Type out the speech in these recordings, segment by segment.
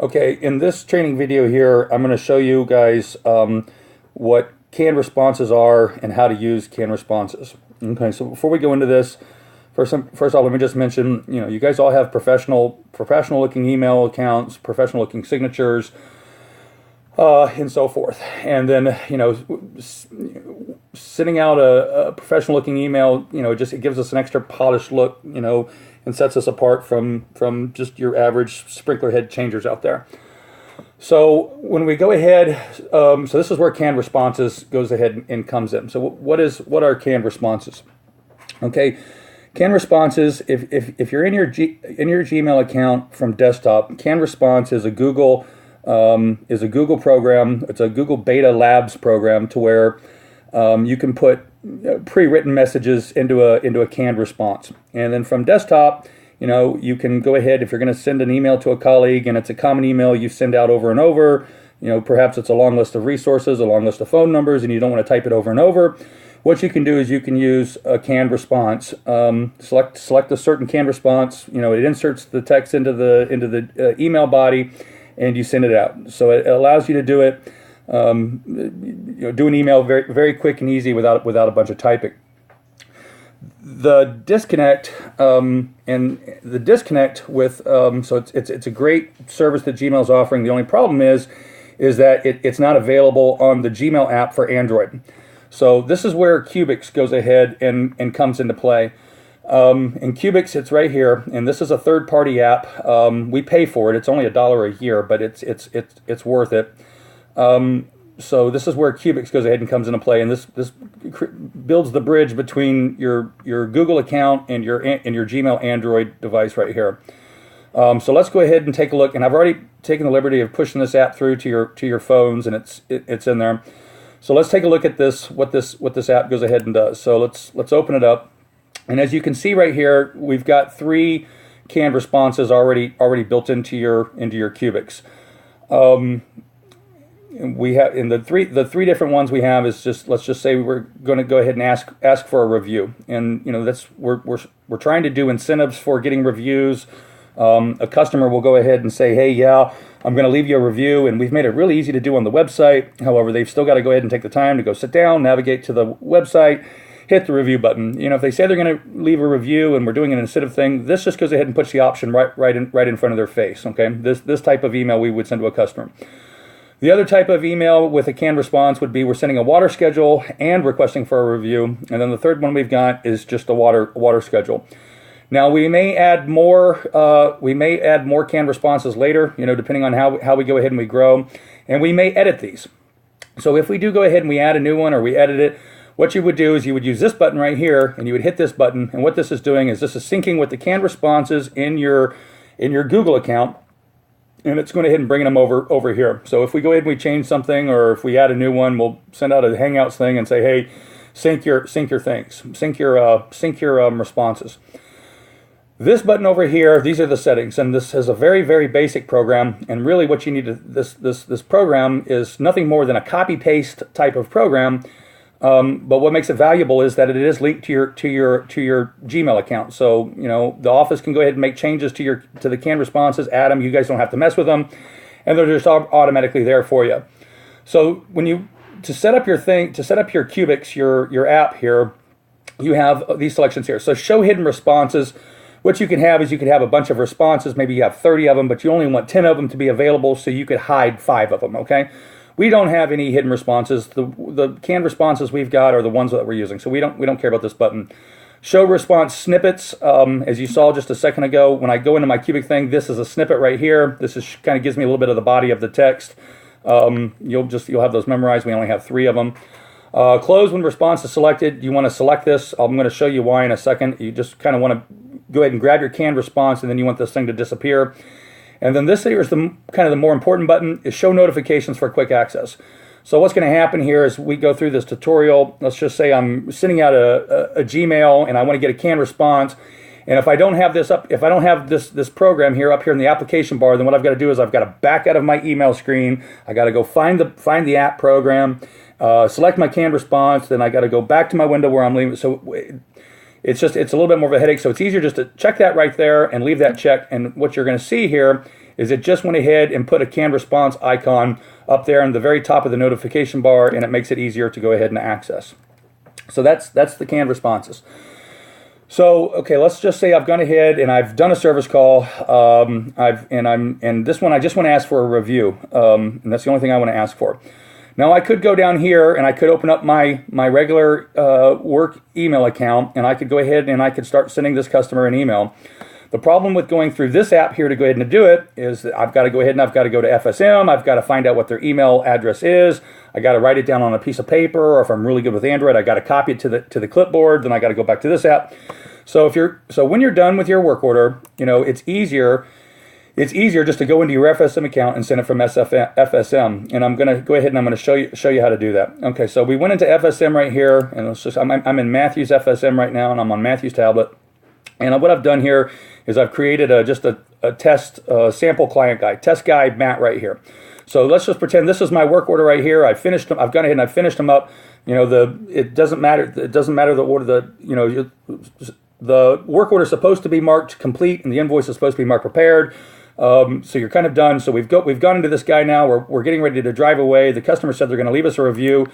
Okay, in this training video here, I'm going to show you guys what canned responses are and how to use canned responses. Okay, so before we go into this, first off, let me just mention, you guys all have professional looking email accounts, professional looking signatures, and so forth. And then, sending out a professional looking email, it gives us an extra polished look, and sets us apart from just your average sprinkler head changers out there. So when we go ahead, so this is where canned responses goes ahead and comes in. So what are canned responses? Okay, canned responses. If you're in your Gmail account from desktop, canned response is a Google program. It's a Google Beta Labs program to where you can put pre-written messages into a canned response, and then from desktop, you can go ahead, if you're going to send an email to a colleague and it's a common email you send out over and over, perhaps it's a long list of resources, a long list of phone numbers, and you don't want to type it over and over. What you can do is you can use a canned response. Select a certain canned response. It inserts the text into the email body, and you send it out. So it allows you to do it. Do an email very, very quick and easy without a bunch of typing. The disconnect with so it's a great service that Gmail is offering. The only problem is that it's not available on the Gmail app for Android. So this is where Cubics goes ahead and comes into play. In Cubics, it's right here, and this is a third-party app. We pay for it. It's only $1 a year, but it's worth it. So this is where Cubics goes ahead and comes into play, and this builds the bridge between your Google account and your Gmail Android device right here. So let's go ahead and take a look, and I've already taken the liberty of pushing this app through to your phones, and it's in there. So let's take a look at this, what this app goes ahead and does. So let's open it up, and as you can see right here, we've got 3 canned responses already built into your Cubics. We have in the three different ones we have is let's just say we're going to go ahead and ask for a review, and we're trying to do incentives for getting reviews. A customer will go ahead and say, hey, yeah, I'm going to leave you a review, and we've made it really easy to do on the website. However, they've still got to go ahead and take the time to go sit down, navigate to the website, hit the review button. If they say they're going to leave a review and we're doing an incentive thing, this just goes ahead and puts the option right in front of their face. Okay, this type of email we would send to a customer. The other type of email with a canned response would be we're sending a water schedule and requesting for a review. And then the third one we've got is just a water schedule. Now we may add more canned responses later, depending on how we go ahead and we grow, and we may edit these. So if we do go ahead and we add a new one or we edit it, what you would do is you would use this button right here, and you would hit this button. And what this is doing is this is syncing with the canned responses in your Google account. And it's going ahead and bringing them over here. So if we go ahead and we change something, or if we add a new one, we'll send out a Hangouts thing and say, hey, sync your things, sync your responses. This button over here, these are the settings, and this is a very, very basic program. And really, what you need this program is nothing more than a copy paste type of program. But what makes it valuable is that it is linked to your Gmail account. So the office can go ahead and make changes to the canned responses, add them. You guys don't have to mess with them, and they're just automatically there for you. So to set up your Cubics, your app here, you have these selections here. So show hidden responses. What you can have is you could have a bunch of responses. Maybe you have 30 of them, but you only want 10 of them to be available, so you could hide 5 of them. Okay. We don't have any hidden responses. The canned responses we've got are the ones that we're using, so we don't care about this button. Show response snippets. As you saw just a second ago, when I go into my Cubic thing, this is a snippet right here. This is kind of gives me a little bit of the body of the text. You'll have those memorized. We only have 3 of them. Close when response is selected. You want to select this. I'm going to show you why in a second. You just kind of want to go ahead and grab your canned response, and then you want this thing to disappear. And then this here is the more important button, is show notifications for quick access. So what's going to happen here is we go through this tutorial. Let's just say I'm sending out a Gmail and I want to get a canned response. And if I don't have this this program here up here in the application bar, then what I've got to do is I've got to back out of my email screen. I got to go find the app program, select my canned response, then I got to go back to my window where I'm leaving. So it's a little bit more of a headache. So it's easier just to check that right there and leave that checked. And what you're going to see here is it just went ahead and put a canned response icon up there in the very top of the notification bar, and it makes it easier to go ahead and access. So that's the canned responses. So okay, let's just say I've gone ahead and I've done a service call. And this one I just want to ask for a review, and that's the only thing I want to ask for. Now I could go down here and I could open up my regular work email account, and I could go ahead and I could start sending this customer an email. The problem with going through this app here to go ahead and do it is that I've got to go ahead and I've got to go to FSM. I've got to find out what their email address is. I got to write it down on a piece of paper, or if I'm really good with Android, I got to copy it to the clipboard. Then I got to go back to this app. So when you're done with your work order, it's easier just to go into your FSM account and send it from FSM. And I'm going to go ahead and I'm going to show you how to do that. Okay, so we went into FSM right here, and I'm in Matthew's FSM right now, and I'm on Matthew's tablet. And what I've done here is I've created just a test sample client guy, test guy Matt right here. So let's just pretend this is my work order right here. I've finished them. I've gone ahead and I've finished them up. It doesn't matter. It doesn't matter the order. The work order is supposed to be marked complete, and the invoice is supposed to be marked prepared. So you're kind of done. So we've gone into this guy now. We're getting ready to drive away. The customer said they're going to leave us a review.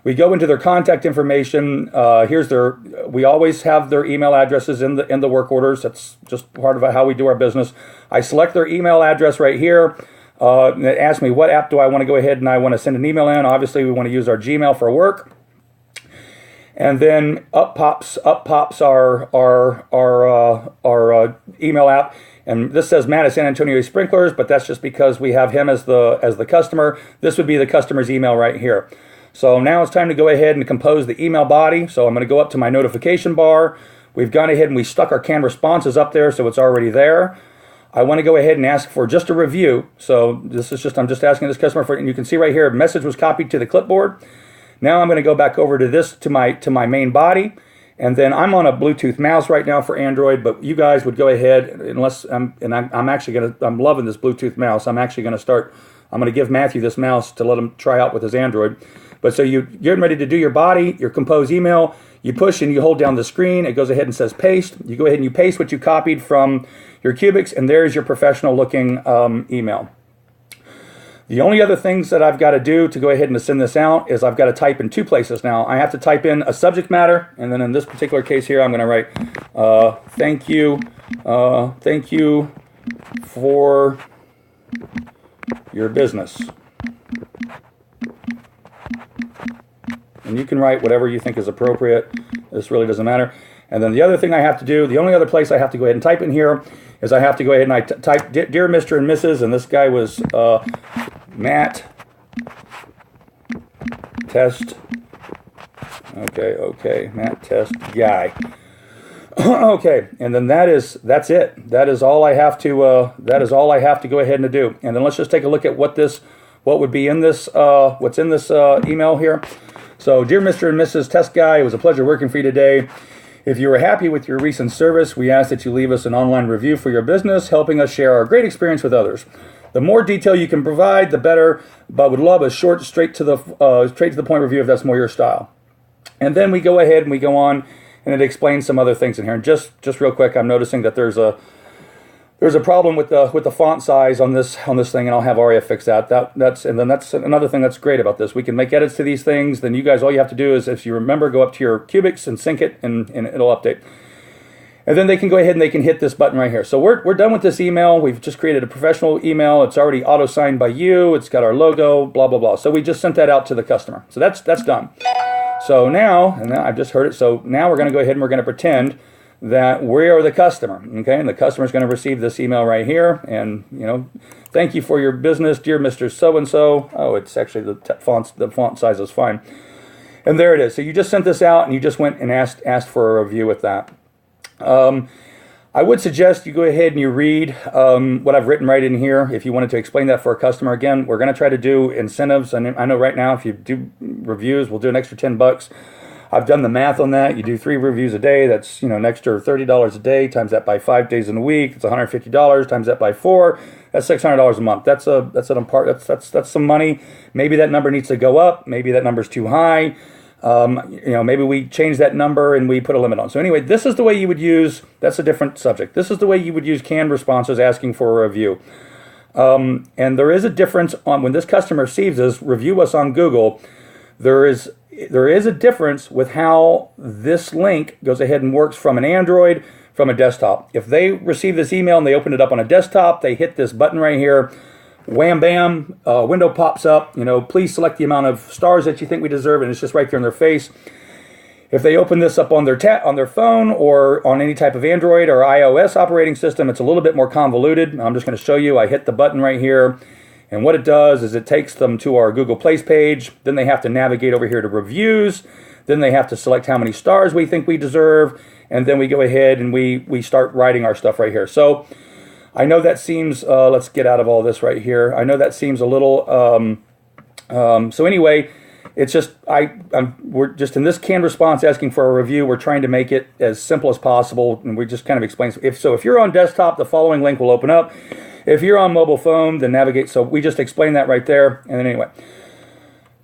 We go into their contact information. We always have their email addresses in the work orders. That's just part of how we do our business. I select their email address right here. It asks me what app do I want to go ahead and I want to send an email in. Obviously, we want to use our Gmail for work. And then up pops our email app, and this says Matt at San Antonio Sprinklers, but that's just because we have him as the customer. This would be the customer's email right here. So now it's time to go ahead and compose the email body. So I'm going to go up to my notification bar. We've gone ahead and we stuck our canned responses up there, so it's already there. I want to go ahead and ask for just a review. So I'm just asking this customer for, and you can see right here, message was copied to the clipboard. Now I'm going to go back over to my main body, and then I'm on a Bluetooth mouse right now for Android. But you guys would go ahead, I'm loving this Bluetooth mouse. I'm going to give Matthew this mouse to let him try out with his Android. But so you're getting ready to do your body, your compose email. You push and you hold down the screen. It goes ahead and says paste. You go ahead and you paste what you copied from your Cubics, and there's your professional looking email. The only other things that I've got to do to go ahead and send this out is I've got to type in two places now. I have to type in a subject matter, and then in this particular case here, I'm going to write, thank you for your business. And you can write whatever you think is appropriate. This really doesn't matter. And then the other thing I have to do, the only other place I have to go ahead and type in here is I have to go ahead and I type Dear Mr. and Mrs. And this guy was Matt Test. Okay, Matt Test Guy. Okay, and then that's it. That is all I have to. That is all I have to go ahead and do. And then let's just take a look at what would be in this. What's in this email here. So, Dear Mr. and Mrs. Test Guy, it was a pleasure working for you today. If you were happy with your recent service, we ask that you leave us an online review for your business, helping us share our great experience with others. The more detail you can provide, the better, but would love a short, straight to the point review if that's more your style. And then we go ahead and we go on, and it explains some other things in here. And just real quick, I'm noticing that there's a problem with the font size on this thing, and I'll have Aria fix that. That's another thing that's great about this. We can make edits to these things. Then you guys, all you have to do is, if you remember, go up to your Cubics and sync it, and it'll update. And then they can go ahead and they can hit this button right here. So we're done with this email. We've just created a professional email. It's already auto-signed by you. It's got our logo, blah, blah, blah. So we just sent that out to the customer. So that's done. So now, and I've just heard it, so now we're going to go ahead and we're going to pretend that we are the customer, okay? And the customer is going to receive this email right here, and thank you for your business, dear Mr. So-and-so. Oh, it's actually the font size is fine. And there it is. So you just sent this out, and you just went and asked for a review with that. I would suggest you go ahead and you read what I've written right in here if you wanted to explain that for a customer. Again, we're going to try to do incentives, and I know right now if you do reviews, we'll do an extra $10. I've done the math on that. You do 3 reviews a day. That's an extra $30 a day. Times that by 5 days in a week. It's $150. Times that by 4. That's $600 a month. That's some money. Maybe that number needs to go up. Maybe that number's too high. Maybe we change that number and we put a limit on. So anyway, this is the way you would use. That's a different subject. This is the way you would use canned responses asking for a review. And there is a difference on when this customer receives this, review us on Google. There is a difference with how this link goes ahead and works from an Android, from a desktop. If they receive this email and they open it up on a desktop, they hit this button right here, wham bam, window pops up, please select the amount of stars that you think we deserve, and it's just right there in their face. If they open this up on their phone or on any type of Android or iOS operating system, it's a little bit more convoluted. I'm just going to show you. I hit the button right here, and what it does is it takes them to our Google Place page. Then they have to navigate over here to reviews. Then they have to select how many stars we think we deserve, and then we go ahead and we start writing our stuff right here. So I know that seems, let's get out of all this right here. I know that seems a little, so anyway, it's just, we're just in this canned response asking for a review. We're trying to make it as simple as possible, and we just kind of explain. If you're on desktop, the following link will open up. If you're on mobile phone, then navigate. So we just explained that right there. And then anyway,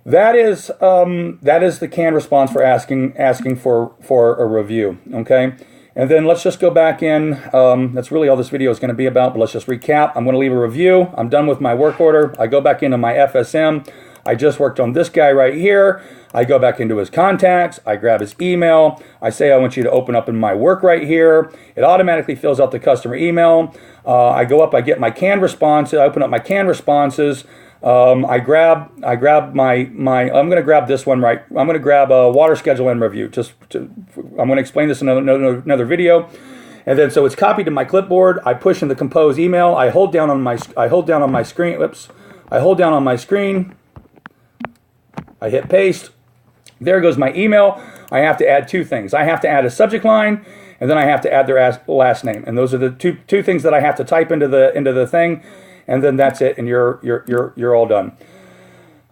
that is the canned response for asking for a review. Okay. And then let's just go back in. That's really all this video is going to be about, but let's just recap. I'm going to leave a review. I'm done with my work order. I go back into my FSM. I just worked on this guy right here. I go back into his contacts. I grab his email. I say, I want you to open up in my work right here. It automatically fills out the customer email. I go up, I get my canned responses. I open up my canned responses. I grab my, I'm going to grab this one right. I'm going to grab a water schedule and review. I'm going to explain this in another video. And then so it's copied to my clipboard. I push in the compose email. I hold down on my screen. Whoops. I hold down on my screen. I hit paste. There goes my email. I have to add two things. I have to add a subject line, and then I have to add their last name. And those are the two things that I have to type into the thing, and then that's it, and you're all done.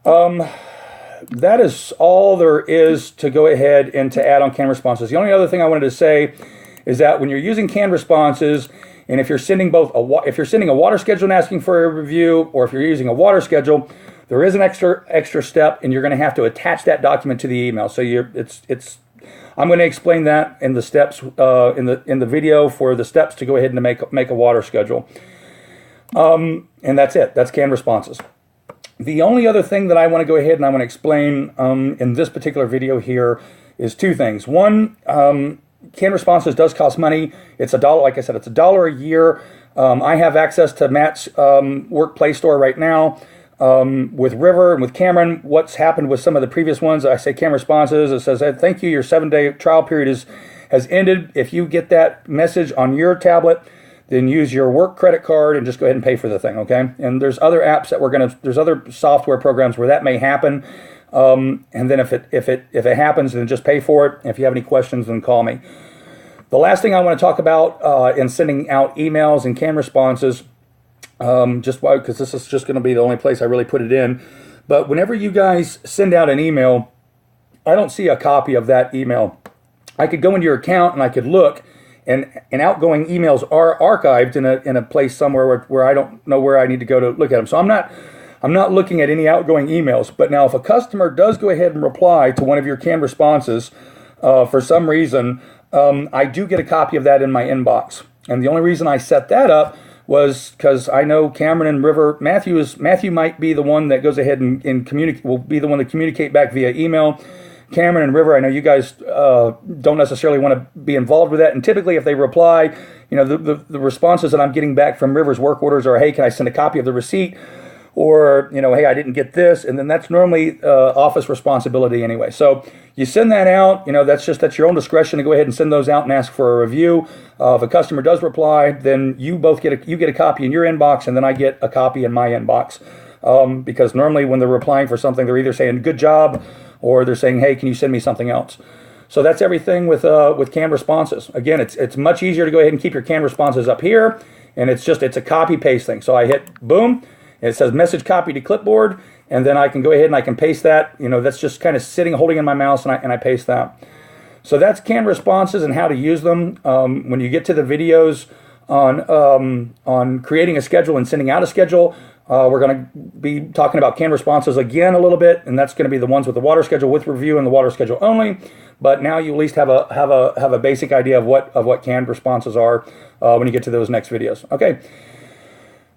That is all there is to go ahead and to add on canned responses. The only other thing I wanted to say is that when you're using canned responses, and if you're sending if you're sending a water schedule and asking for a review, or if you're using a water schedule, there is an extra step, and you're going to have to attach that document to the email. So I'm going to explain that in the steps in the video for the steps to go ahead and make a water schedule. And that's it. That's canned responses. The only other thing that I want to go ahead and I want to explain in this particular video here is two things. One, canned responses does cost money. It's $1. Like I said, it's $1 a year. I have access to Matt's work Play Store right now. With River and with Cameron, what's happened with some of the previous ones, I say canned responses, it says, thank you, your 7-day trial period has ended. If you get that message on your tablet, then use your work credit card and just go ahead and pay for the thing, okay? And there's other apps that there's other software programs where that may happen. And then if it happens, then just pay for it. If you have any questions, then call me. The last thing I want to talk about in sending out emails and canned responses, just why, because this is just going to be the only place I really put it in. But whenever you guys send out an email, I don't see a copy of that email. I could go into your account and I could look, and outgoing emails are archived in a place somewhere where I don't know where I need to go to look at them. So I'm not looking at any outgoing emails. But now if a customer does go ahead and reply to one of your canned responses for some reason, I do get a copy of that in my inbox. And the only reason I set that up was because I know Cameron and River, Matthew might be the one that goes ahead and will be the one to communicate back via email. Cameron and River, I know you guys don't necessarily want to be involved with that. And typically if they reply, the responses that I'm getting back from River's work orders are, hey, can I send a copy of the receipt? Or, hey, I didn't get this. And then that's normally office responsibility anyway. So you send that out. That's your own discretion to go ahead and send those out and ask for a review. If a customer does reply, then you both get a copy in your inbox, and then I get a copy in my inbox. Because normally when they're replying for something, they're either saying good job, or they're saying, hey, can you send me something else? So that's everything with canned responses. Again, it's much easier to go ahead and keep your canned responses up here, and it's a copy paste thing. So I hit boom. It says message copy to clipboard, and then I can go ahead and I can paste that. That's just kind of holding in my mouse, and I paste that. So that's canned responses and how to use them. When you get to the videos on creating a schedule and sending out a schedule, we're going to be talking about canned responses again a little bit, and that's going to be the ones with the water schedule with review and the water schedule only. But now you at least have a basic idea of what canned responses are when you get to those next videos. Okay.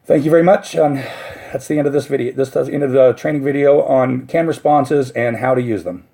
Thank you very much. That's the end of this video. This is the end of the training video on canned responses and how to use them.